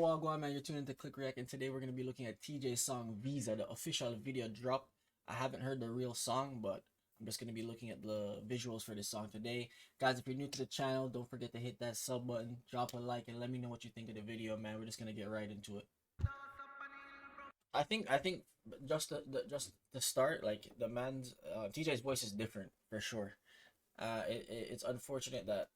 Wagwan, man, you're tuning into Click React, and today we're going to be looking at TeeJay's song Visa, the official video drop. I haven't heard the real song, but I'm just going to be looking at the visuals for this song today. Guys, if you're new to the channel, don't forget to hit that sub button, drop a like, and let me know what you think of the video, man. We're just going to get right into it. I think just the start, like the man's TeeJay's voice is different for sure. It's unfortunate that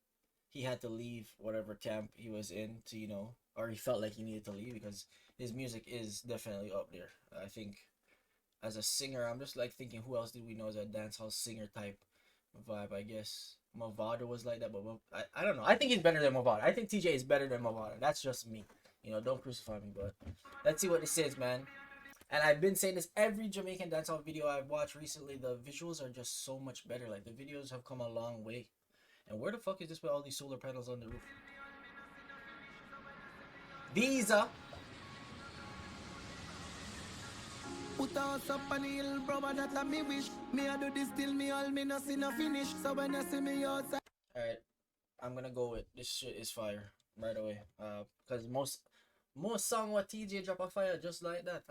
he had to leave whatever camp he was in to, you know, or he felt like he needed to leave, because his music is definitely up there. I think as a singer, I'm just like thinking, who else did we know as a dancehall singer type vibe? I guess Mavado was like that, but I don't know. I think he's better than Mavado. I think TeeJay is better than Mavado. That's just me. You know, don't crucify me, but let's see what this is, man. And I've been saying this every Jamaican dancehall video I've watched recently. The visuals are just so much better. Like, the videos have come a long way. And where the fuck is this with all these solar panels on the roof? Visa. Put us up on the hill, brother, that let me wish. Me I do this till me all me no see no finish. So when you see me outside. Alright, I'm gonna go with this shit is fire right away. Cause most song what TeeJay drop a fire just like that.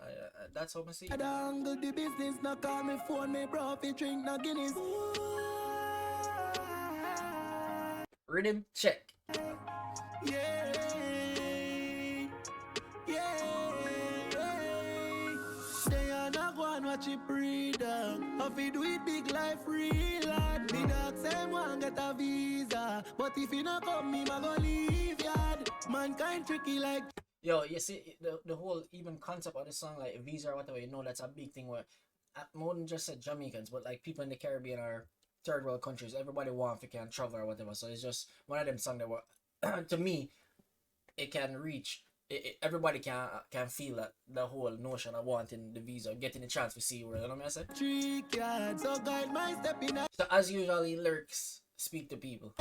That's how I see it. I angle the business, no call me phone, me bro, if you drink no Guinness. Rhythm check. Yeah, they are not going watch it breathe down. If you do it big life real hard. Me dog same one get a visa, but if you not come, me ma go leave yard. Mankind tricky like. Yo, you see the whole even concept of the song, like visa or whatever, you know, that's a big thing where more than just said Jamaicans, but like people in the Caribbean or third world countries, everybody want if you can travel or whatever. So it's just one of them songs that were to me, it can reach everybody can feel that the whole notion of wanting the visa, getting the chance to see where, you know what I'm saying? So as usual, the lyrics speak to people.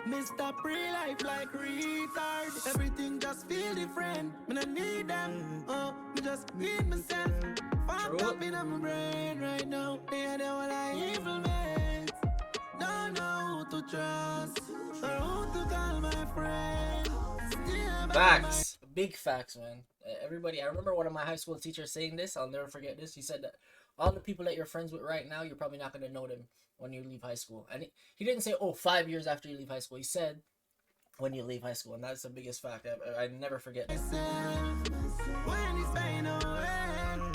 Mr. Pre-life like retard. Everything just feel different. Me I need them. Me just need myself. Fucked up in my brain right now. They are the one I evil mates. Don't know who to trust or who to call my friend. Facts. Big facts, man. Everybody, I remember one of my high school teachers saying this. I'll never forget this. He said that all the people that you're friends with right now, you're probably not going to know them when you leave high school. And he didn't say, oh, 5 years after you leave high school. He said, when you leave high school. And that's the biggest fact I never forget.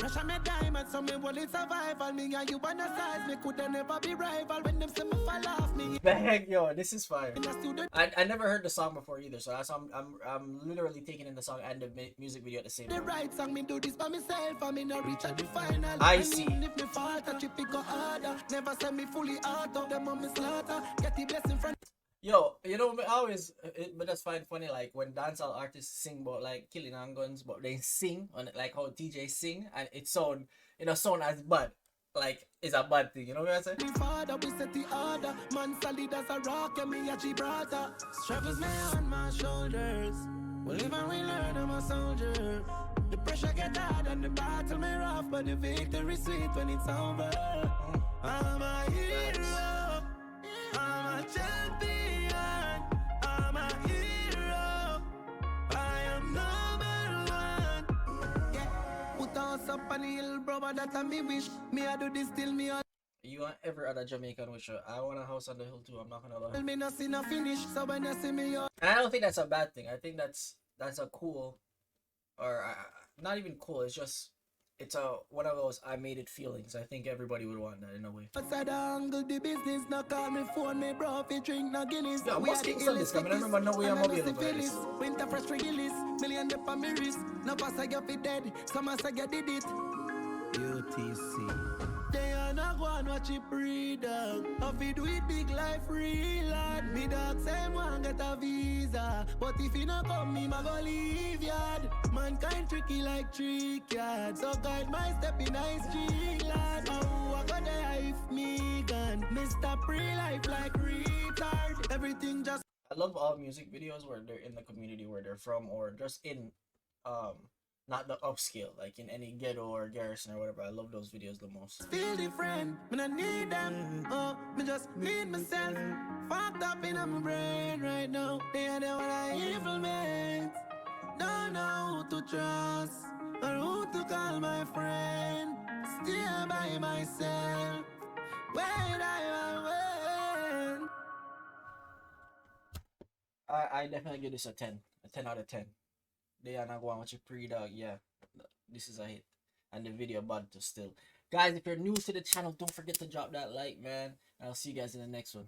Russia me diamond, so me will survival. Me and you wanna size, me could never be rival. When them say me fall off me. Bang, yo, this is fire. I never heard the song before either, so that's I'm literally taking in the song and the music video at the same time. The right song, me do this by myself, I me not reach at the final. I see. If me fall, touch it, pick up harder. Never send me fully out of them on me slaughter. Get the blessing from. Yo, you know, but that's fine, funny, like when dancehall artists sing about like killing and guns, but they sing on it like how TeeJay sing, and it sound as bad, like it's a bad thing, you know what I'm saying? Me father, we set the order. Man solid as a rock, and me a Gibraltar. Struggles me on my shoulders. We live and we learn, I'm a soldier. The pressure get hard and the battle me rough, but the victory sweet when it's over. I'm a hero. I'm a champion. I'm a hero. I am number one. Yeah. Put us up on the hill, brother, that I me wish. Me I do this till me all. You want every other Jamaican wish? I want a house on the hill too. I'm not gonna lie. Me not see no finish, so when you see me, and I don't think that's a bad thing. I think that's a cool, or not even cool. It's a one of those I made it feelings. I think everybody would want that in a way. Outside the angle, the business, no call me phone, me bro, if you drink no Guinness. Yeah, what's the this coming? I remember no way I'm available. Winter fresh release, million dip on me wrist. No pass I get it dead, some I say did it. UTC. They are not going watch it breathe down. If you do it big life real hard. Me dog same one get a visa, but if you not come, me ma go leave yard. Mankind tricky like trick yard. So guide my step in ice street lad. Oh, I got the life me gun. Mr. Pre-life like retard. Everything just. I love all music videos where they're in the community where they're from, or just in not the upscale, like in any ghetto or garrison or whatever. I love those videos the most. Feel different, me I need them. Me just need myself. Fucked up in my brain right now. They are the by myself. When I went. I definitely give this a 10. A 10 out of 10. They are not going with your pre-dog. Yeah, this is a hit. And the video bad to still. Guys, if you're new to the channel, don't forget to drop that like, man. And I'll see you guys in the next one.